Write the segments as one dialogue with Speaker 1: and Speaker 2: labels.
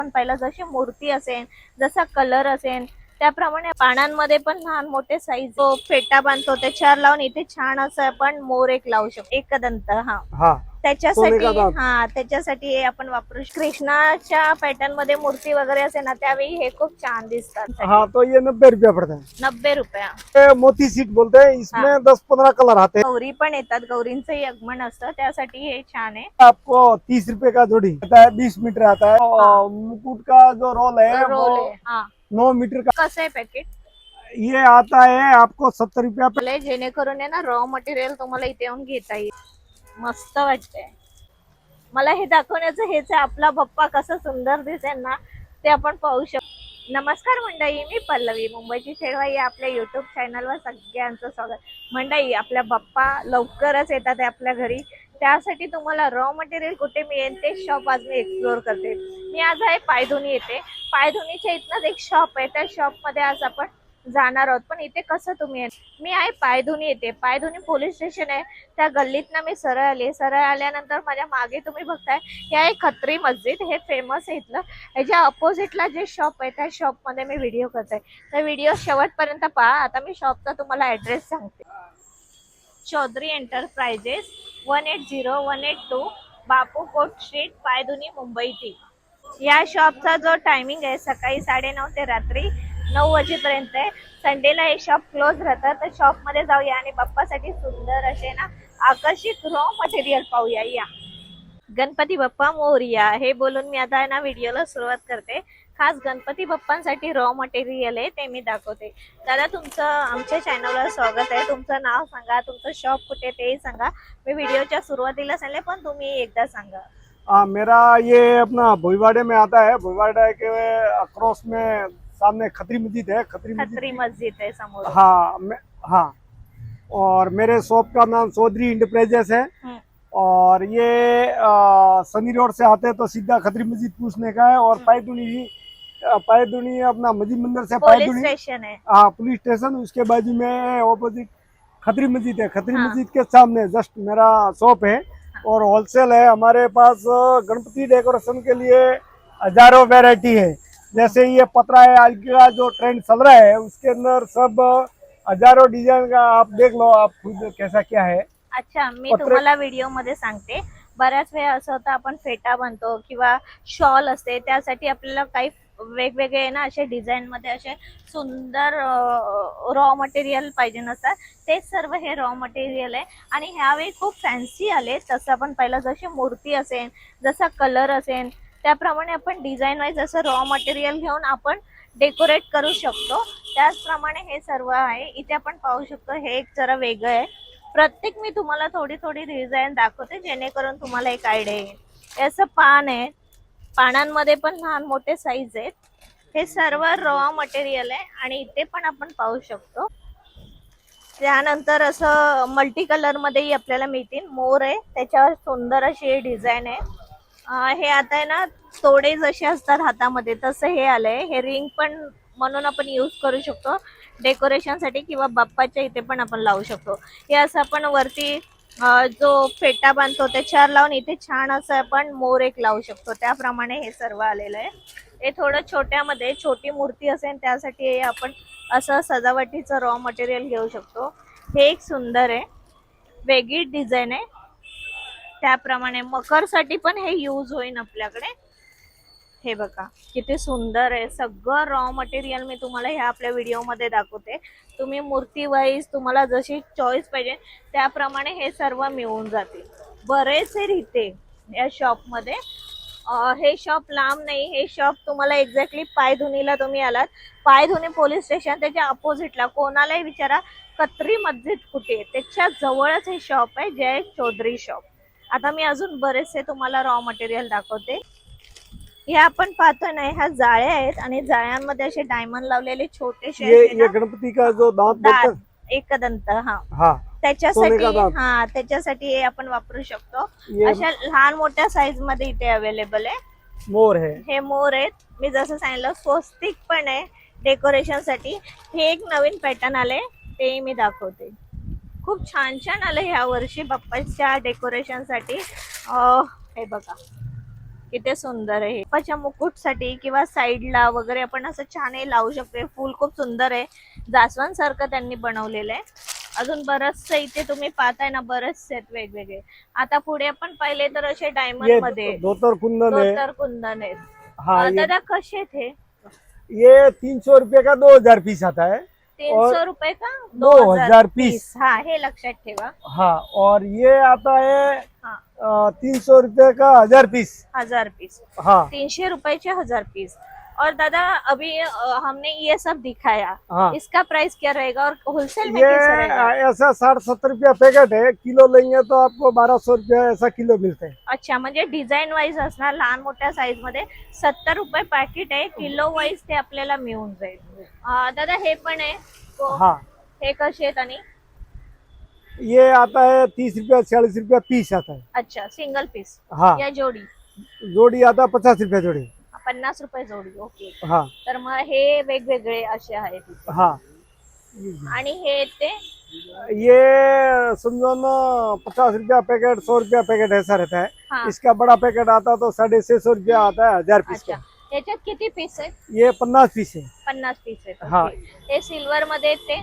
Speaker 1: पण पहिला जशी मूर्ती असेल, जसा कलर असेल त्याप्रमाणे पानांमध्ये पण लहान मोठे साईज फेटा बांधतो त्याच्यावर लावून इथे छान असं आपण मोर एक लावू शकतो, एकदंत. हा
Speaker 2: हाँ सोने
Speaker 1: त्याच्यासाठी
Speaker 2: का दांत।
Speaker 1: त्याच्यासाठी हे आपण वापरू शकतो. कृष्णाच्या पॅटर्न मध्ये मूर्ती वगैरे असेल ना त्यावेळी हे खूप छान दिसतात.
Speaker 2: हाँ तो ये 90 रुपया पड़ता है।
Speaker 1: 90 रुपया।
Speaker 2: ये मोती सीट बोलते हैं, इसमें 10-15 कलर आते हैं।
Speaker 1: गौरी पण येतात, गौरींचं आगमन असतं त्यासाठी हे छान आहे।
Speaker 2: आपको 30 रुपए का जोड़ी आता है, 20 मीटर आता है। और मुकुट का जो रोल है वो
Speaker 1: रोल आहे।
Speaker 2: 9 मीटर का।
Speaker 1: कसं आहे पैकेट?
Speaker 2: ये आता है आपको 70 रुपया पे।
Speaker 1: जेणेकरून आहे ना रॉ मटेरियल तुम्हाला इथे येऊन घेता येईल। मस्त वाटतंय मला हे दाखवण्याचं हेच आहे, आपला बाप्पा कसा सुंदर दिसेल ना ते आपण पाहू शकतो। नमस्कार मंडळी, मी पल्लवी, मुंबईची शेळवा या आपल्या युट्यूब चॅनलवर सगळ्यांचं स्वागत। मंडळी, आपल्या बाप्पा लवकरच येतात आहे आपल्या घरी, त्यासाठी तुम्हाला रॉ मटेरियल कुठे मिळेल ते शॉप आज मी एक्सप्लोर करते। मी आज आहे पायधुनी येथे। पायधुनीच्या इथनच एक शॉप आहे, त्या शॉप मध्ये आज आपण जाणार आहोत। पण इथे कसं तुम्ही, मी आहे पायधुनी येते, पायधुनी पोलीस स्टेशन आहे त्या गल्लीतनं मी सरळ आले। सरळ आल्यानंतर माझ्या मागे तुम्ही बघताय हे आहे खत्री मस्जिद, हे फेमस आहे इथलं। ह्याच्या अपोजिटला जे शॉप आहे त्या शॉप मध्ये मी व्हिडिओ करते, तर व्हिडिओ शेवटपर्यंत पहा। आता मी शॉपचा तुम्हाला ऍड्रेस सांगते। चौधरी एंटरप्राइजेस 180-182 बापू कोट स्ट्रीट, पायधुनी, मुंबई टी। या शॉपचा जो टायमिंग आहे सकाळी 9:30 ते रात्री 9 वाजेपर्यंत आहे। संडेला हे शॉप क्लोज राहतं, तर शॉप मध्ये जाऊया आणि बाप्पासाठी सुंदर असे ना आकर्षक रॉ मटेरियल पाहूया। या गणपती बाप्पा मोरया हे बोलून मी आता ना व्हिडिओला सुरुवात करते। खास गणपती बाप्पांसाठी रॉ मटेरियल आहे ते मी दाखवते। दादा, तुमचं आमच्या चॅनलवर स्वागत आहे। तुमचं नाव सांगा, तुमचं शॉप कुठे तेही सांगा। मी व्हिडिओच्या सुरुवातीला सांगले पण तुम्ही एकदा सांगा।
Speaker 2: मेरा ये अपना भोईवाड़े में आता है। भोईवाड़े के अक्रॉस में सामने खत्री मस्जिद है।
Speaker 1: खत्री मस्जिद है समोर।
Speaker 2: हाँ हाँ। और मेरे शॉप का नाम चौधरी एंटरप्राइजेस है। और ये सनी रोड से आते हैं तो सीधा खत्री मस्जिद पूछने का है। और पायधुनी अपना मस्जिद मंदिर से
Speaker 1: पुलिस स्टेशन है।
Speaker 2: हाँ पुलिस स्टेशन, उसके बाजू में ऑपोजिट खत्री मस्जिद है। खत्री मस्जिद के सामने जस्ट मेरा शॉप है। और होलसेल है हमारे पास। गणपति डेकोरेशन के लिए हजारों वैरायटी है। जैसे ये पतरा है, आज का जो ट्रेंड चल रहा है उसके अंदर सब हजारों डिजाइन का आप देख लो, आप खुद कैसा क्या है।
Speaker 1: अच्छा, मी तुम्हाला व्हिडिओ मध्ये सांगते। बऱ्याच वेळा असं होतं आपण फेटा बनतो किंवा शॉल असते, त्यासाठी आपल्याला काही वेगवेगळे ना असे डिझाईन मध्ये असे सुंदर रॉ मटेरियल पाहिजे नसतात, ते सर्व हे रॉ मटेरियल आहे। आणि ह्यावेळी खूप फॅन्सी आले, तसं आपण पहिला जशी मूर्ती असेल, जसा कलर असेल त्याप्रमाणे आपण डिझाईन वाईज असं रॉ मटेरियल घेऊन आपण डेकोरेट करू शकतो। त्याचप्रमाणे हे सर्व आहे इथे आपण पाहू शकतो। हे एक जरा वेगळं आहे, प्रत्येक मी तुम्हाला थोडी थोडी डिझाईन दाखवते जेणेकरून तुम्हाला एक आयडिया येईल। असं पान आहे, पानांमध्ये पण लहान मोठे साईज आहेत। हे सर्व रॉ मटेरियल आहे आणि इथे पण आपण पाहू शकतो। त्यानंतर असं मल्टी कलर मध्येही आपल्याला मिळतील। मोर आहे, त्याच्यावर सुंदर अशी डिझाईन आहे। हे आता आहे ना तोडे जसे असतात हातामध्ये तसं हे आलंय। हे रिंग पण म्हणून आपण यूज करू शकतो डेकोरेशन साठी, किंवा बाप्पाच्या इथे पण आपण लावू शकतो। हे असं आपण वरती जो फेटा बांधतो त्याच्यावर लावून इथे छान असं आपण मोर एक लावू शकतो, त्याप्रमाणे हे सर्व आलेलं आहे। हे थोडं छोट्यामध्ये छोटी मूर्ती असेल त्यासाठी आपण असं सजावटीचं रॉ मटेरियल घेऊ शकतो। हे एक सुंदर आहे, वेगळी डिझाईन आहे। त्याप्रमाणे मकर साठी पण हे यूज होईल आपल्याकडे। हे बघा किती सुंदर आहे, सगळं रॉ मटेरियल मी तुम्हाला ह्या आपल्या व्हिडिओ मध्ये दाखवते। तुम्ही मूर्ती वाईज तुम्हाला जशी चॉईस पाहिजे त्याप्रमाणे हे सर्व मिळून जातील। बरेचसे रिते या शॉप मध्ये। हे शॉप लांब नाही, हे शॉप तुम्हाला एक्झॅक्टली पायधुनीला तुम्ही आलात, पायधुनी पोलीस स्टेशन त्याच्या अपोजिटला कोणालाही विचारा खत्री मस्जिद कुठे, त्याच्या जवळच हे शॉप आहे, जय चौधरी शॉप। आता मी अजून बरेचसे तुम्हाला रॉ मटेरियल दाखवते। हे आपण पाहतोय ना, ह्या जाळ्या आहेत आणि जाळ्यांमध्ये असे डायमंड लावलेले छोटेसे
Speaker 2: ये गणपति का जो दांत
Speaker 1: एकदंत।
Speaker 2: हाँ
Speaker 1: त्याच्यासाठी हे आपण वापरू शकतो। अशा लहान मोठ्या साईज मध्ये इथे अवेलेबल आहे।
Speaker 2: मोर है,
Speaker 1: हे मोर आहेत, मी जसं सांगितलं स्वस्तिक पण आहे डेकोरेशन साठी। हे एक नवीन पॅटर्न आले ते मी दाखवते। खूप छान छान आले ह्या वर्षी बाप्पाच्या डेकोरेशन साठी। हे बघा किती सुंदर आहे. बाप्पाच्या मुकुटसाठी किंवा साईडला वगैरे आपण असं छान हे लावू शकतो. फुल खूप सुंदर आहे, जास्वंद सारखं त्यांनी बनवलेलं आहे. अजून बरचसं इथे तुम्ही पाहताय ना, बरेचसे आहेत वेगवेगळे. आता पुढे आपण पाहिले तर असे डायमंड मध्ये
Speaker 2: धोतर कुंदन है।
Speaker 1: धोतर कुंदन आहेत.
Speaker 2: हाँ
Speaker 1: दादा कसे आहेत हे?
Speaker 2: ये 300 रुपये का 2000 पीस आता है।
Speaker 1: 300 रुपये का
Speaker 2: 2000 पीस।
Speaker 1: हा, हे लक्षात ठेवा.
Speaker 2: हाँ, और ये आता है
Speaker 1: हाँ
Speaker 2: 300 रुपये का 1000 पीस।
Speaker 1: 1000 पीस,
Speaker 2: हाँ
Speaker 1: 300 रुपए के 1000 पीस। और दादा अभी हमने ये सब दिखाया,
Speaker 2: हाँ।
Speaker 1: इसका प्राइस क्या रहेगा और होलसेल में
Speaker 2: ये
Speaker 1: कैसा रहेगा?
Speaker 2: ऐसा 60-70 रुपया पैकेट है, किलो लेंगे तो आपको 1200 रुपया ऐसा किलो मिलते हैं।
Speaker 1: अच्छा, म्हणजे डिझाईन वाईज असणार, लहान मोठ्या साईज मध्ये 70 रुपये पॅकेट आहे, किलो वाईज ते आपल्याला मिळून जाईल. दादा हे पण आहे तो,
Speaker 2: हाँ
Speaker 1: हे कसे आहेत आणि?
Speaker 2: ये आता है 30 रुपया 40 रुपया पीस आता है।
Speaker 1: अच्छा, सिंगल पीस
Speaker 2: हाँ
Speaker 1: या जोडी?
Speaker 2: जोड़ी आता है 50 रुपया जोड़ी।
Speaker 1: 50 रुपये जोडी. ओके.
Speaker 2: हाँ
Speaker 1: तर मग हे वेगवेगळे असे आहेत इथे.
Speaker 2: हाँ
Speaker 1: आणि हे ते
Speaker 2: ये समझो ना 50 रुपया पैकेट 100 रुपया पैकेट ऐसा रहता है।
Speaker 1: हाँ.
Speaker 2: इसका बड़ा पैकेट आता तो 650 रुपया आता है 1000 पीस
Speaker 1: अच्छा,
Speaker 2: का।
Speaker 1: याच्यात किती पीस आहेत?
Speaker 2: ये 50 पीस है।
Speaker 1: 50 पीस आहेत.
Speaker 2: हाँ.
Speaker 1: ओके. हे सिल्वर मध्ये आहेत ते?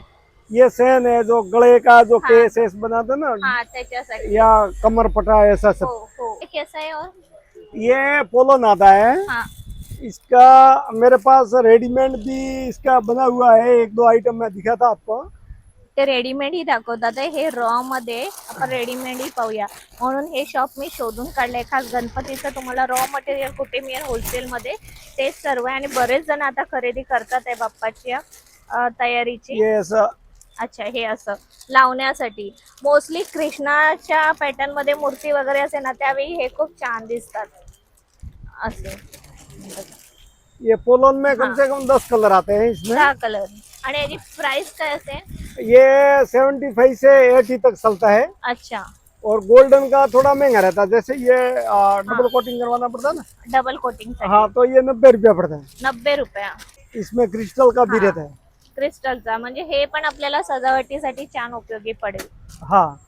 Speaker 2: ये सेन है जो गले का जो
Speaker 1: हाँ.
Speaker 2: केस एस बनाते ना,
Speaker 1: हा, त्याच्यासाठी.
Speaker 2: या कमर पटा ऐसा
Speaker 1: हो
Speaker 2: सब।
Speaker 1: हो. हे कैसा है? और
Speaker 2: ये पोलन आता है।
Speaker 1: हाँ
Speaker 2: इसका मेरे पास रेडीमेड भी इसका बना हुआ है, 1-2 आइटम मैं दिखा था आपको।
Speaker 1: ते रेडीमेड ही दाखवतात. हे रॉ मध्ये आपण रेडीमेड ही पाहूया, म्हणून हे शॉप मी शोधून काढलंय. खास गणपतीचं तुम्हाला रॉ मटेरियल कुठे मिळेल होलसेल मध्ये ते सर्व आहे. आणि बरेच जण आता खरेदी करतात आहे बाप्पाच्या तयारीची.
Speaker 2: ये ऐसा
Speaker 1: अच्छा, हे असं लावण्यासाठी मोस्टली कृष्णाच्या पॅटर्न मध्ये मूर्ती वगैरे असे ना, त्यावेळी हे खूप छान दिसतात असे.
Speaker 2: ये पोलन में कम से कम 10 कलर आते हैं इसमें।
Speaker 1: 10 कलर. आणि याची प्राइस काय असेल?
Speaker 2: ये 75 से 80 तक चलता है।
Speaker 1: अच्छा,
Speaker 2: और गोल्डन का थोड़ा महंगा रहता है, जैसे ये डबल कोटिंग करवाना पड़ता है ना।
Speaker 1: डबल कोटिंग
Speaker 2: हाँ, तो ये 90 रुपया पड़ता है।
Speaker 1: 90 रुपया.
Speaker 2: इसमें क्रिस्टल का भी
Speaker 1: हाँ.
Speaker 2: रहता है।
Speaker 1: क्रिस्टलचा म्हणजे हे पण आपल्याला सजावटीसाठी छान उपयोगी पडेल.
Speaker 2: हाँ,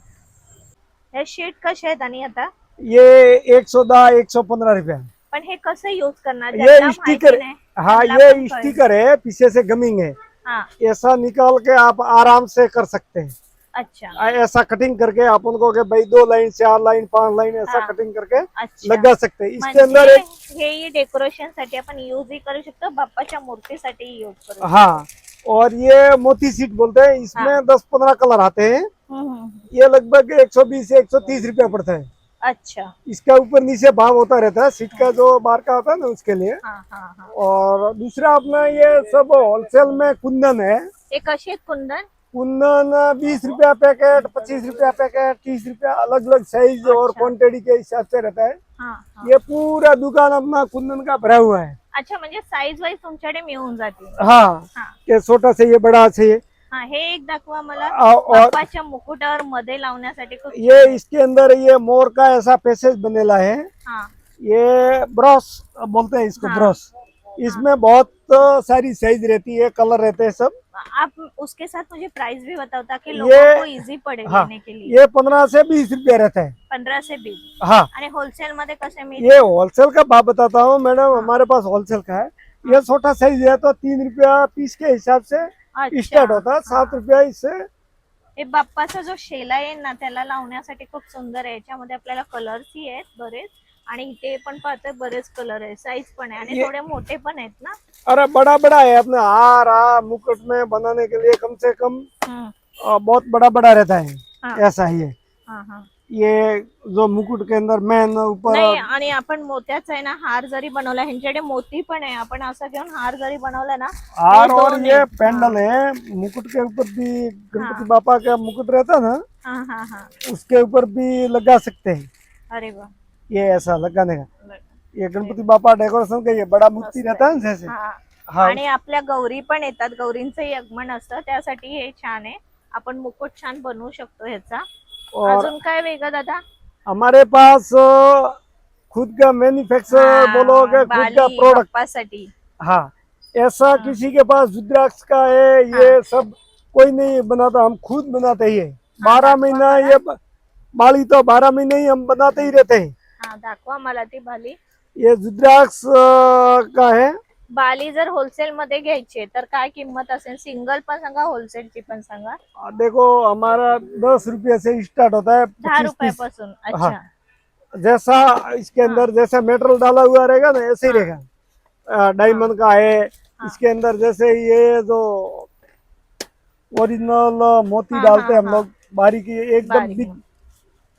Speaker 1: हे शीट कसे आहेत आणि आता?
Speaker 2: ये 110-115 रुपया।
Speaker 1: पण हे कसं यूज करणार?
Speaker 2: ये
Speaker 1: ज्यांना
Speaker 2: स्टिकर,
Speaker 1: माहिती नाही,
Speaker 2: हाँ
Speaker 1: त्यांना
Speaker 2: ये
Speaker 1: पण कळेल.
Speaker 2: स्टिकर है, पीछे से गमिंग है।
Speaker 1: हाँ.
Speaker 2: ऐसा निकाल के आप आराम से कर सकते हैं।
Speaker 1: अच्छा
Speaker 2: ऐसा कटिंग करके अपन को के भाई 2 लाइन 4 लाइन 5 लाइन ऐसा
Speaker 1: हाँ.
Speaker 2: कटिंग करके
Speaker 1: अच्छा.
Speaker 2: लगा सकते हैं। इसके
Speaker 1: म्हणजे
Speaker 2: अंदर एक
Speaker 1: हे डेकोरेशन साठी आपण यूज ही करू शकतो, बाप्पाच्या मूर्तीसाठी यूज करू शकतो.
Speaker 2: हाँ, और ये मोती सीट बोलते हैं, इसमें
Speaker 1: हाँ.
Speaker 2: 10-15 कलर आते हैं। ये लगभग 120 से 130 रुपया पड़ता है।
Speaker 1: अच्छा.
Speaker 2: इसका ऊपर नीचे भाव होता रहता है, सीट का जो बार का होता है ना उसके लिए।
Speaker 1: हाँ हाँ हाँ.
Speaker 2: और दूसरा अपना ये सब होलसेल में कुंदन है।
Speaker 1: हे कसे आहेत कुंदन?
Speaker 2: कुंदन 20 रुपया पैकेट, 25 रुपया पैकेट, 30 रुपया, अलग अलग साइज और
Speaker 1: अच्छा.
Speaker 2: क्वांटिटी के हिसाब से रहता है।
Speaker 1: हाँ हाँ.
Speaker 2: ये पूरा दुकान अपना कुंदन का भरा हुआ है।
Speaker 1: अच्छा, म्हणजे साईज वाईज तुमच्याकडे मिळून जातील.
Speaker 2: हाँ,
Speaker 1: हाँ
Speaker 2: के छोटा चाहिए बड़ा चाहिए।
Speaker 1: हाँ. हे एक दाखवा मला,
Speaker 2: और
Speaker 1: बाप्पाच्या मुकुटावर मध्ये लावण्यासाठी खूप.
Speaker 2: ये इसके अंदर ये मोर का ऐसा पैसेज बनेला है।
Speaker 1: हाँ.
Speaker 2: ये ब्रश बोलते हैं इसको,
Speaker 1: हाँ.
Speaker 2: ब्रश। इसमें बहुत सारी साइज रहती है, कलर रहते हैं सब।
Speaker 1: आप उसके साथ मुझे प्राइस भी बताओ ताकि लोगों
Speaker 2: ये
Speaker 1: को इजी पड़े
Speaker 2: हाँ,
Speaker 1: लेने के लिए.
Speaker 2: ये 15 से 20 रुपया रहता है।
Speaker 1: 15 से 20.
Speaker 2: हाँ,
Speaker 1: आणि होलसेल मध्ये कसे मिळते?
Speaker 2: ये होलसेल का भाव बताता हूँ मैडम, हमारे पास होलसेल का है। ये छोटा साइज है तो 3 रुपया पीस के हिसाब से स्टार्ट होता है, 7 रुपया इससे।
Speaker 1: हे बाप्पाचा जो शेला आहे ना, त्याला लावण्यासाठी खूप सुंदर आहे. याच्यामध्ये आपल्याला कलर्स ही आहेत बरेच, आणि इथे पण पाहतोय बरेच कलर आहे, साईज पण आहे, आणि
Speaker 2: ये-
Speaker 1: थोडे मोठे पण आहेत ना.
Speaker 2: अरे बड़ा बड़ा है, अपने हार मुकुट में बनाने के लिए कम से कम बहुत बड़ा बड़ा रहता है।
Speaker 1: हाँ.
Speaker 2: ऐसा ही है।
Speaker 1: हाँ हाँ.
Speaker 2: ये जो मुकुट के अंदर मैन ऊपर
Speaker 1: नाही, आणि आपण मोत्याचा आहे ना हार जरी बनवला, ह्यांच्याकडे मोती पण आहे, आपण असं घेऊन हार जरी बनवला ना,
Speaker 2: हार
Speaker 1: ये
Speaker 2: और
Speaker 1: दोन
Speaker 2: ये
Speaker 1: हैं।
Speaker 2: पेंडल है। मुकुट के ऊपर भी गणपति
Speaker 1: हाँ.
Speaker 2: बापा का मुकुट रहता है ना,
Speaker 1: हाँ हाँ हाँ.
Speaker 2: उसके ऊपर भी लगा सकते हैं।
Speaker 1: अरे वाह.
Speaker 2: ये ऐसा लगाने का, ये गणपति बापा डेकोरेशन का ये बड़ा मूर्ति रहता है ना जैसे।
Speaker 1: हा.
Speaker 2: हाँ,
Speaker 1: आणि आपल्या गौरी पण येतात, गौरींचंही आगमन असतं, त्यासाठी हे छान आहे. आपण मुकुट छान बनवू शकतो ह्याचा.
Speaker 2: और
Speaker 1: अजून काय वेगळं दादा?
Speaker 2: हमारे पास खुद का मैन्युफैक्चर
Speaker 1: हाँ,
Speaker 2: बोलोगे, खुद
Speaker 1: बाली
Speaker 2: का प्रोडक्ट।
Speaker 1: बाप्पासाठी.
Speaker 2: हाँ, ऐसा किसी के पास रुद्राक्ष का है, ये सब कोई नहीं बनाता, हम खुद बनाते ही है। 12 महीना ये बाली तो 12 महीने ही हम बनाते ही रहते हैं।
Speaker 1: हा, दाखवा मला ती बाली.
Speaker 2: ये रुद्राक्ष का है।
Speaker 1: बाली जर होलसेल मध्ये घ्यायची तर काय किंमत असेल? सिंगल पण सांगा, होलसेलची पण सांगा.
Speaker 2: देखो हमारा 10 रुपये से स्टार्ट होता है,
Speaker 1: 10
Speaker 2: 25-30।
Speaker 1: रुपयापासून.
Speaker 2: हाँ,
Speaker 1: अच्छा.
Speaker 2: जैसा इसके अंदर जैसा मेटल डाला हुआ रहेगा ना ऐसे ही
Speaker 1: हाँ।
Speaker 2: रहेगा। डायमंड का है।
Speaker 1: हाँ।
Speaker 2: इसके अंदर जैसे ये जो ओरिजिनल मोती
Speaker 1: हाँ,
Speaker 2: डालते हैं
Speaker 1: हाँ,
Speaker 2: हम लोग, बारीक एकदम
Speaker 1: बारीक.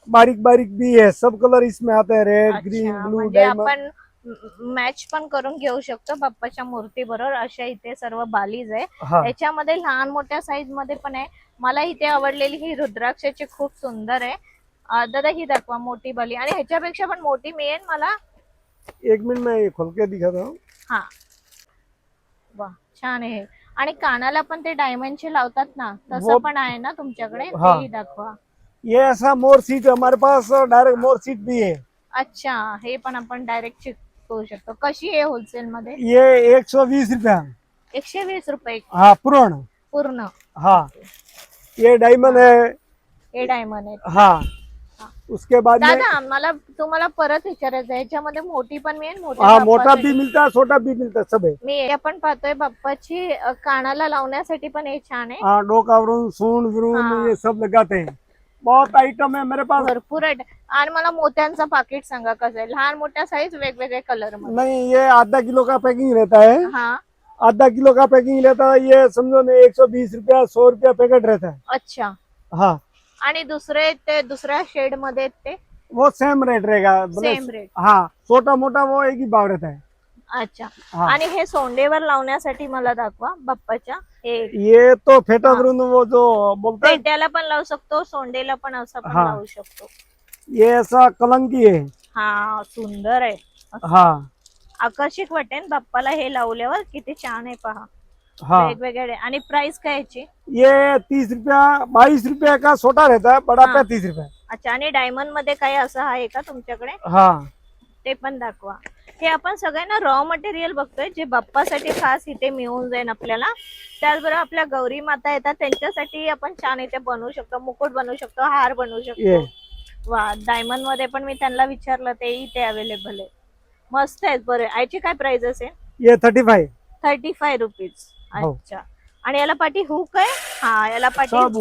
Speaker 2: बारीक बारीक भी है, सब कलर इसमें आते हैं, रेड ग्रीन
Speaker 1: अच्छा,
Speaker 2: ब्लू
Speaker 1: म्हणजे
Speaker 2: डायमंड।
Speaker 1: आपण मॅच पण करून घेऊ शकतो बाप्पाच्या मूर्ती बरोबर. अशा इथे सर्व बालीज आहे.
Speaker 2: हाँ
Speaker 1: याच्यामध्ये लहान मोठ्या साईज मध्ये पण आहे. मला इथे आवडलेली ही रुद्राक्षाची खूप सुंदर आहे. दादा ही दाखवा मोठी बाली, आणि ह्याच्यापेक्षा पण मोठी मिळेल मला.
Speaker 2: 1 मिनट में ये खोल के दिखाता हूँ।
Speaker 1: हा, वा छान आहे. आणि कानाला पण ते डायमंडचे लावतात ना, तसं पण आहे ना तुमच्याकडे?
Speaker 2: हा.
Speaker 1: तेही दाखवा.
Speaker 2: ये ऐसा मोर सीट हमारे पास, डायरेक्ट मोर सीट भी है।
Speaker 1: अच्छा, हे पण आपण डायरेक्ट करू शकतो. कशी आहे होलसेल मध्ये?
Speaker 2: ये 120 रुपया।
Speaker 1: 120 रुपये
Speaker 2: हाँ पूर्ण।
Speaker 1: पूर्ण.
Speaker 2: हाँ, ये डायमंड है।
Speaker 1: हे डायमंड आहे.
Speaker 2: हाँ, उसके बाद में
Speaker 1: दादा मला तुम्हाला परत विचारायचं आहे, याच्यामध्ये मोठी पण मिळेल?
Speaker 2: हाँ, मोटा
Speaker 1: बाप्पासाठी?
Speaker 2: भी मिलता है, छोटा भी मिलता है, सब है।
Speaker 1: मी आपण पाहतोय बाप्पाची कानाला लावण्यासाठी पण हे छान आहे.
Speaker 2: हाँ, डोका वरून, सूंड वरून,
Speaker 1: हाँ।
Speaker 2: ये सब लगाते हैं। बहुत आइटम है मेरे पास।
Speaker 1: भरपूर आहे. आणि मला मोत्यांचं पाकिट सांगा कसं आहे? लहान मोठ्या साईज वेगवेगळे कलर मध्ये.
Speaker 2: नहीं, ये आधा किलो का पैकिंग रहता है।
Speaker 1: हा.
Speaker 2: आधा किलो का पैकिंग रहता है, ये समझो ना 120 रुपया 100 रुपया पैकेट रहता है।
Speaker 1: अच्छा.
Speaker 2: हाँ,
Speaker 1: आणि दुसरे ते दुसऱ्या शेड मध्ये ते
Speaker 2: वो सेम रेट रहेगा।
Speaker 1: Same rate.
Speaker 2: हाँ, छोटा मोटा वो एक ही भाव रहता है।
Speaker 1: अच्छा.
Speaker 2: हाँ।
Speaker 1: आणि हे सोंडेवर लावण्यासाठी मला दाखवा बाप्पाच्या. हे
Speaker 2: ये तो फेटा
Speaker 1: हाँ।
Speaker 2: वरून वो जो बोलते हैं,
Speaker 1: पेट्याला पण लावू शकतो, सोंडेला पण असं पण
Speaker 2: हाँ।
Speaker 1: लावू शकतो.
Speaker 2: ये ऐसा कलंकी है।
Speaker 1: हा, सुंदर आहे.
Speaker 2: हाँ
Speaker 1: आकर्षक वाटेल बाप्पाला हे लावल्यावर. किती छान आहे पहा.
Speaker 2: हाँ,
Speaker 1: वेगवेगळे. आणि प्राइस काय याची?
Speaker 2: ये 30 रुपया 22 रुपया का छोटा रहता है, बड़ा
Speaker 1: हाँ।
Speaker 2: 35 रुपया।
Speaker 1: अच्छा. आणि डायमंड मध्ये काय असं आहे का तुमच्याकडे?
Speaker 2: हाँ,
Speaker 1: ते पण दाखवा. हे आपण सगळ्यांना रॉ मटेरियल बघतोय, जे बाप्पासाठी खास इथे मिळून जाईल आपल्याला. त्याचबरोबर आपल्या गौरी माता येतात त्यांच्यासाठी आपण छान इथे बनवू शकतो, मुकुट बनवू शकतो, हार बनवू
Speaker 2: ये
Speaker 1: शकतो. वा, डायमंड मध्ये पण मी त्यांना विचारलं, तेही इथे अवेलेबल आहे. मस्त आहेत. बरं, याची काय प्राइस असेल?
Speaker 2: ये 35।
Speaker 1: 35 रुपीज.
Speaker 2: हो.
Speaker 1: अच्छा. आणि याला पाठी हुक आहे? हा, याला पाठी
Speaker 2: सब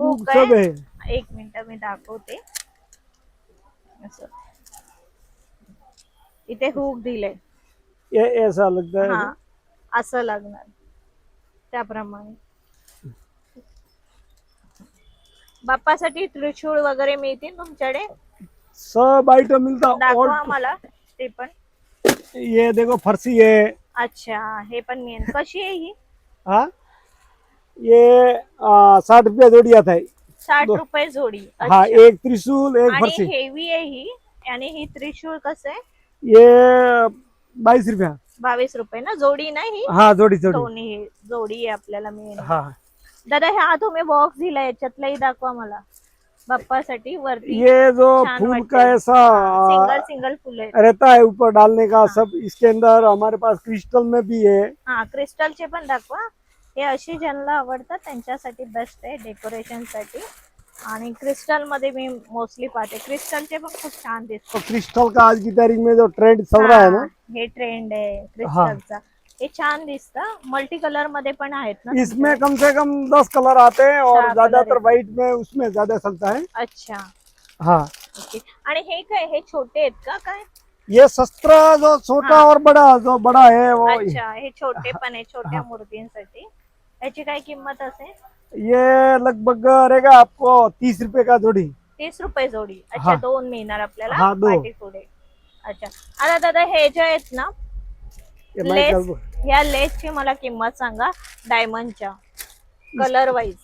Speaker 1: हुक
Speaker 2: सब
Speaker 1: आहे.
Speaker 2: है।
Speaker 1: 1 मिनिट मी दाखवते. असं इथे हुक दिले.
Speaker 2: ये ऐसा लगता है।
Speaker 1: हा, असं लागणार त्याप्रमाणे. बाप्पासाठी त्रिशूळ वगैरे मिळतील तुमच्याकडे?
Speaker 2: सब आइटम मिलता।
Speaker 1: दाखवा
Speaker 2: और
Speaker 1: मला ते पण.
Speaker 2: ये देखो फरसी है।
Speaker 1: अच्छा, हे पण मिळेल. कशी आहे ही?
Speaker 2: हाँ, ये 60 रुपया जोड़ी आता है।
Speaker 1: 60 रुपये जोडी.
Speaker 2: हाँ,
Speaker 1: अच्छा.
Speaker 2: एक त्रिशूल एक
Speaker 1: आणि
Speaker 2: फरसी।
Speaker 1: हेवी आहे ही. आणि ही त्रिशूळ कसं आहे?
Speaker 2: ये 22 रुपया।
Speaker 1: 22 रुपये ना जोडी? ना ही
Speaker 2: हाँ, जोड़ी जोड़ी।
Speaker 1: दोन्ही जोडी आहे आपल्याला मिळेल.
Speaker 2: हाँ,
Speaker 1: दादा हा तुम्ही बॉक्स दिला, याच्यातलाही दाखवा मला बाप्पासाठी. वरती
Speaker 2: ये जो
Speaker 1: छान
Speaker 2: फूल
Speaker 1: वाटते.
Speaker 2: का ऐसा
Speaker 1: सिंगल सिंगल फुले.
Speaker 2: रहता है ऊपर डालने का, सब इसके अंदर हमारे पास क्रिस्टल में भी है।
Speaker 1: हा, क्रिस्टलचे पण दाखवा. हे अशी ज्यांना आवडतात त्यांच्यासाठी बेस्ट आहे डेकोरेशन साठी. आणि क्रिस्टल मध्ये मी मोस्टली पाहते. क्रिस्टलचे पण खूप छान दिसतात.
Speaker 2: तो क्रिस्टल का आज की तारीख में जो ट्रेंड चल रहा है ना,
Speaker 1: हे ट्रेंड आहे क्रिस्टलचा. हे छान दिसतं. मल्टी कलर मध्ये पण आहेत ना
Speaker 2: इसमें
Speaker 1: तुमच्याकडे?
Speaker 2: कम से कम 10 कलर आते हैं, और
Speaker 1: 4
Speaker 2: ज्यादातर
Speaker 1: कलर
Speaker 2: व्हाइट में उसमें ज्यादा चलता है।
Speaker 1: अच्छा.
Speaker 2: हाँ,
Speaker 1: ओके. आणि हे काय, हे छोटे आहेत का काय?
Speaker 2: ये शस्त्र जो छोटा
Speaker 1: हाँ।
Speaker 2: और बड़ा, जो बड़ा है वो
Speaker 1: अच्छा, हे छोटे पण आहे छोट्या मूर्तींसाठी. याची काय किंमत असेल?
Speaker 2: ये लगभग रहेगा आपको 30 रुपए का जोड़ी।
Speaker 1: 30 रुपये जोडी. अच्छा,
Speaker 2: हाँ।
Speaker 1: 2 मिळणार आपल्याला
Speaker 2: हाँ, 2।
Speaker 1: पाठी पुढे. अच्छा. आता दादा हे जे आहेत ना
Speaker 2: ये
Speaker 1: लेस,
Speaker 2: माइकल
Speaker 1: या लेसची मला किंमत सांगा डायमंडच्या, कलर वाइज.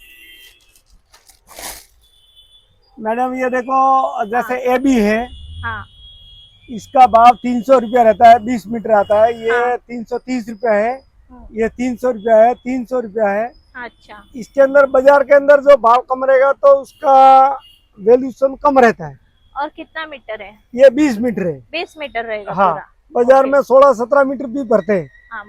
Speaker 2: मैडम, ये देखो जैसे ए बी है,
Speaker 1: हाँ.
Speaker 2: इसका भाव 300 रुपया रहता है, 20 मीटर आता है। ये
Speaker 1: हाँ।
Speaker 2: 330 रुपया है।
Speaker 1: हम्म.
Speaker 2: ये 300 रुपया है, 300 रुपया है।
Speaker 1: अच्छा.
Speaker 2: इसके अंदर बाजार के अंदर जो भाव कम रहेगा तो उसका वैल्यूएशन कम रहता है।
Speaker 1: और कितना मीटर है?
Speaker 2: ये 20 मीटर है।
Speaker 1: 20 मीटर रहेगा
Speaker 2: हाँ,
Speaker 1: पूरा.
Speaker 2: बाजार
Speaker 1: ओके.
Speaker 2: में 16-17 मीटर भी भरते हैं।
Speaker 1: हाँ,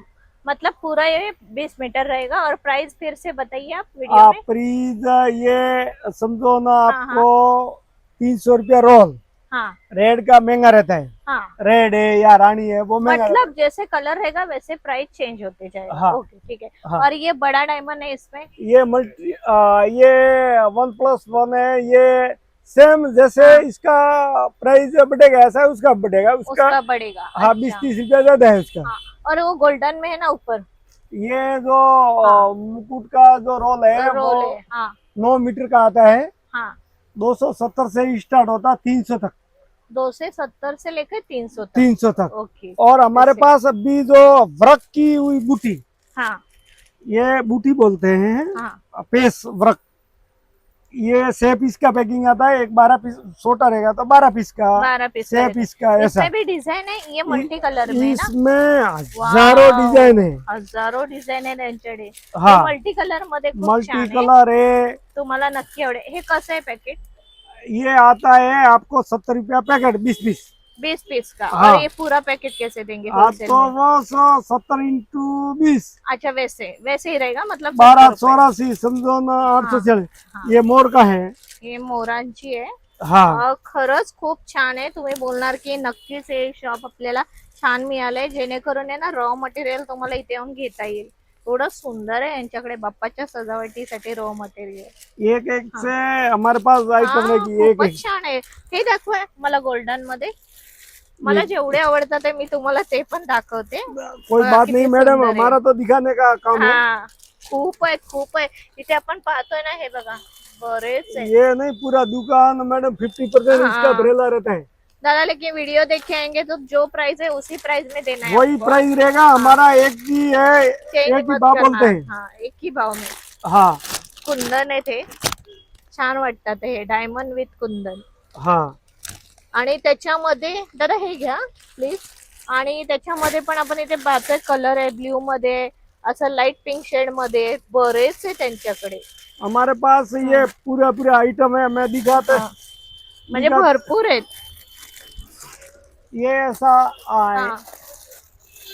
Speaker 1: मतलब पूरा ये 20 मीटर रहेगा. और प्राइस फिर से बताइए आप वीडियो में.
Speaker 2: प्लीज, ये समझो ना,
Speaker 1: हाँ,
Speaker 2: आपको 300 रुपया रोल।
Speaker 1: हाँ
Speaker 2: रेड का महंगा रहता है,
Speaker 1: हाँ,
Speaker 2: रेड है या रानी है वो महंगा
Speaker 1: मतलब जैसे कलर रहेगा वैसे प्राइस चेंज होते जाएगा।
Speaker 2: हाँ।
Speaker 1: ओके ठीक है।
Speaker 2: हाँ।
Speaker 1: और ये बड़ा डायमंड है इसमें?
Speaker 2: ये ये 1+1 है, ये सेम जैसे
Speaker 1: हाँ।
Speaker 2: इसका प्राइस बढ़ेगा ऐसा उसका बढ़ेगा, उसका
Speaker 1: उसका बढ़ेगा।
Speaker 2: हाँ 20-30
Speaker 1: अच्छा
Speaker 2: रुपया ज्यादा है उसका।
Speaker 1: हाँ, और वो गोल्डन में है ना ऊपर
Speaker 2: ये जो
Speaker 1: हाँ।
Speaker 2: मुकुट का जो रोल है वो
Speaker 1: रोल है हाँ
Speaker 2: 9 मीटर का आता है,
Speaker 1: हाँ।
Speaker 2: 270 से स्टार्ट होता है 300 तक,
Speaker 1: 270 से लेकर 300 तक।
Speaker 2: 300 तक।
Speaker 1: ओके।
Speaker 2: और हमारे
Speaker 1: ऐसे।
Speaker 2: पास अभी जो व्रक की हुई बूटी,
Speaker 1: हाँ
Speaker 2: ये बूटी बोलते हैं,
Speaker 1: हाँ
Speaker 2: पेस व्रक, ये 6 पीस का पैकिंग आता है, एक 12 पीस छोटा रहेगा तो 12 पीस का,
Speaker 1: 12 पीस
Speaker 2: 6 पीस का ऐसा।
Speaker 1: इसमें भी डिजाइन है, ये मल्टी कलर में है ना?
Speaker 2: इसमें हजारों
Speaker 1: वाव,
Speaker 2: डिजाइन है।
Speaker 1: हजारों डिझाईन आहे त्यांच्याकडे।
Speaker 2: हाँ
Speaker 1: मल्टी कलर मध्ये खूप
Speaker 2: मल्टी
Speaker 1: छान आहे,
Speaker 2: कलर है।
Speaker 1: तुम्हाला नक्की आवडेल। हे कसं आहे पैकेट?
Speaker 2: ये आता है आपको 70 रुपया पैकेट, 20 पीस।
Speaker 1: 20 पीस का।
Speaker 2: हाँ।
Speaker 1: और ये पूरा पैकेट कैसे देंगे
Speaker 2: आप
Speaker 1: होलसेल
Speaker 2: तो
Speaker 1: में?
Speaker 2: वो 70 × 20,
Speaker 1: अच्छा वैसे वैसे ही रहेगा मतलब
Speaker 2: 12
Speaker 1: 70 रुपए।
Speaker 2: 84 समझो ना,
Speaker 1: हाँ,
Speaker 2: 840।
Speaker 1: हाँ।
Speaker 2: ये मोर का है।
Speaker 1: हे मोरांची आहे।
Speaker 2: हाँ
Speaker 1: खरंच खूप छान आहे। तुम्ही बोलणार की नक्कीच हे शॉप आपल्याला छान मिळालंय, जेणेकरून आहे ना रॉ मटेरियल तुम्हाला इथे येऊन घेता येईल। थोडं सुंदर आहे यांच्याकडे बाप्पाच्या सजावटीसाठी रॉ मटेरियल।
Speaker 2: एक एक से हमारे पास आइटम है कि एक
Speaker 1: खूपच
Speaker 2: एक।
Speaker 1: छान आहे। हे दाखवा मला गोल्डन मध्ये, मला जेवढे आवडतात ते मी तुम्हाला ते पण दाखवते।
Speaker 2: कोई
Speaker 1: बघा
Speaker 2: बात
Speaker 1: किती
Speaker 2: नहीं मैडम,
Speaker 1: सुंदर आहे।
Speaker 2: हमारा तो दिखाने का काम है।
Speaker 1: हा खूप आहे खूप आहे। इथे आपण पाहतोय ना, हे बघा बरेच आहे।
Speaker 2: ये नहीं पूरा दुकान मैडम 50% इसका
Speaker 1: हाँ।
Speaker 2: भरेला रहता है।
Speaker 1: दादा लेकिन वीडियो देख के आएंगे तो जो प्राइस है उसी प्राइस में देना है
Speaker 2: वही
Speaker 1: आपको।
Speaker 2: प्राइस रहेगा हमारा, एक ही है,
Speaker 1: चेंज
Speaker 2: एक ही
Speaker 1: मत
Speaker 2: भाव
Speaker 1: करना।
Speaker 2: बोलते हैं।
Speaker 1: हाँ एक ही भाव में।
Speaker 2: हाँ
Speaker 1: कुंदन आहे ते छान वाटतात, हे डायमंड विथ कुंदन।
Speaker 2: हाँ
Speaker 1: आणि त्याच्यामध्ये दादा हे घ्या प्लीज। आणि त्याच्यामध्ये पण आपण इथे पाहतोय कलर आहे ब्ल्यू मध्ये, असं लाईट पिंक शेड मध्ये, बरेच आहे त्यांच्याकडे।
Speaker 2: हमारे पास ये पूरा पूरा आइटम है, मैं दिखाते।
Speaker 1: हाँ, म्हणजे भरपूर आहेत।
Speaker 2: ये ऐसा
Speaker 1: हा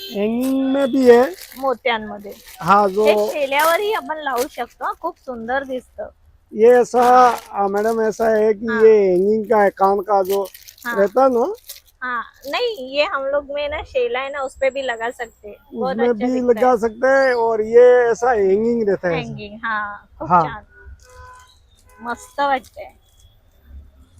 Speaker 2: हैंगिंग में भी है।
Speaker 1: मोत्यांमध्ये
Speaker 2: हाँ जो
Speaker 1: हे शेल्यावरही आपण लावू शकतो, खूप सुंदर दिसतं।
Speaker 2: ये ऐसा मैडम ऐसा है कि
Speaker 1: हाँ।
Speaker 2: ये हैंगिंग का है, कान का जो
Speaker 1: हाँ।
Speaker 2: रहता है ना,
Speaker 1: हाँ नहीं ये हम लोग में ना शेला है ना, उस पे भी लगा सकते हैं, बहुत
Speaker 2: उसमें
Speaker 1: अच्छा
Speaker 2: भी
Speaker 1: दिखता
Speaker 2: लगा सकते हैं। और ये ऐसा हैंगिंग रहता
Speaker 1: है।
Speaker 2: है ऐसा।
Speaker 1: हँगिंग हाँ खूप
Speaker 2: हाँ।
Speaker 1: छान, मस्त वाटतंय।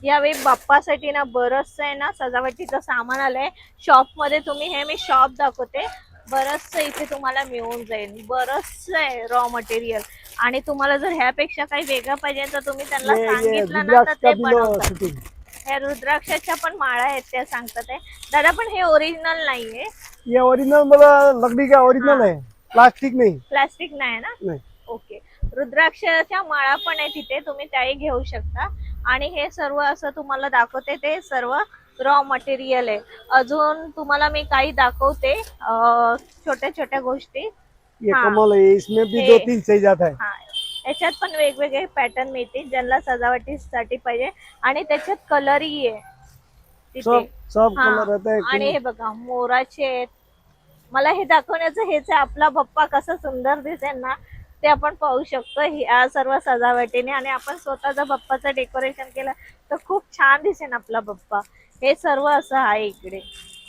Speaker 1: यावेळी बाप्पासाठी ना बरंच आहे ना सजावटीचं सामान आलंय शॉप मध्ये। तुम्ही हे मी शॉप दाखवते, बरंच इथे तुम्हाला मिळून जाईल, बरंच आहे रॉ मटेरियल। आणि तुम्हाला जर ह्यापेक्षा काही वेगळं पाहिजे तर तुम्ही त्यांना
Speaker 2: ये
Speaker 1: सांगितलं ना तर
Speaker 2: रुद्राक्ष
Speaker 1: ते
Speaker 2: का भी लो
Speaker 1: बनवतात।
Speaker 2: shooting।
Speaker 1: ह्या रुद्राक्षाच्या पण माळा आहेत त्या सांगतात आहे दादा, पण हे ओरिजिनल नाहीये।
Speaker 2: ये ओरिजिनल मतलब लकड़ी का ओरिजिनल
Speaker 1: हाँ।
Speaker 2: है, प्लास्टिक नहीं।
Speaker 1: प्लास्टिक नाही ना?
Speaker 2: नहीं
Speaker 1: ओके। रुद्राक्षाच्या माळा पण आहे तिथे, तुम्ही त्याही घेऊ शकता। आणि हे सर्व असं तुम्हाला दाखवते, ते सर्व रॉ मटेरियल आहे। अजून तुम्हाला मी काही दाखवते छोट्या छोट्या गोष्टी।
Speaker 2: ये
Speaker 1: हाँ।
Speaker 2: कमल है, इसमें भी
Speaker 1: हे-
Speaker 2: 2-3 सही जाता है।
Speaker 1: हा याच्यात पण वेगवेगळे पॅटर्न मिळतील ज्यांना सजावटीसाठी पाहिजे, आणि त्याच्यात कलरही आहे तिथे।
Speaker 2: सब सब
Speaker 1: हा,
Speaker 2: कलर रहता है।
Speaker 1: आणि हे बघा मोराचे आहेत। मला हे दाखवण्याचं हेच आहे, आपला बाप्पा कसा सुंदर दिसेल ना ते आपण पाहू शकतो या सर्व सजावटीने। आणि आपण स्वतः जर बाप्पाचं डेकोरेशन केलं तर खूप छान दिसेल आपला बाप्पा। हे सर्व असं आहे इकडे।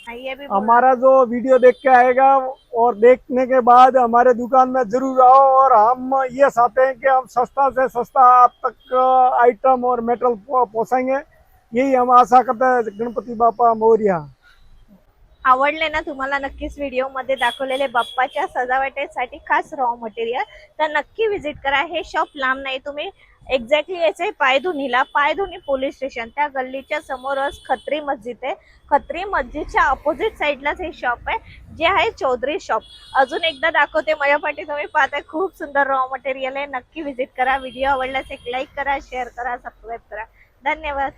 Speaker 1: ये भी बोला।
Speaker 2: हमारा जो वीडियो देख के आएगा और देखने के बाद हमारे दुकान में जरूर आओ। और हम ये चाहते हैं कि हम सस्ता से सस्ता आप तक आइटम और मेटल पहुंचाएंगे, यही हम आशा करते हैं। गणपति बापा मोरया।
Speaker 1: आवडले ना तुम्हाला नक्कीच व्हिडिओ मध्ये दाखवलेले बाप्पाच्या सजावटीसाठी खास रॉ मटेरियल, तर नक्की विजिट करा। हे शॉप लांब नाही, तुम्ही एक्झॅक्टली यायचंय पायधुनीला, पायधुनी पोलीस स्टेशन त्या गल्लीच्या समोरच खत्री मस्जिद आहे। खत्री मस्जिदच्या अपोजिट साईडलाच हे शॉप आहे, जे आहे चौधरी शॉप। अजून एकदा दाखवते, माझ्या पाठी तुम्ही पाहताय खूप सुंदर रॉ मटेरियल आहे, नक्की विजिट करा। व्हिडिओ आवडल्यास एक लाईक करा, शेअर करा, सबस्क्राईब करा। धन्यवाद।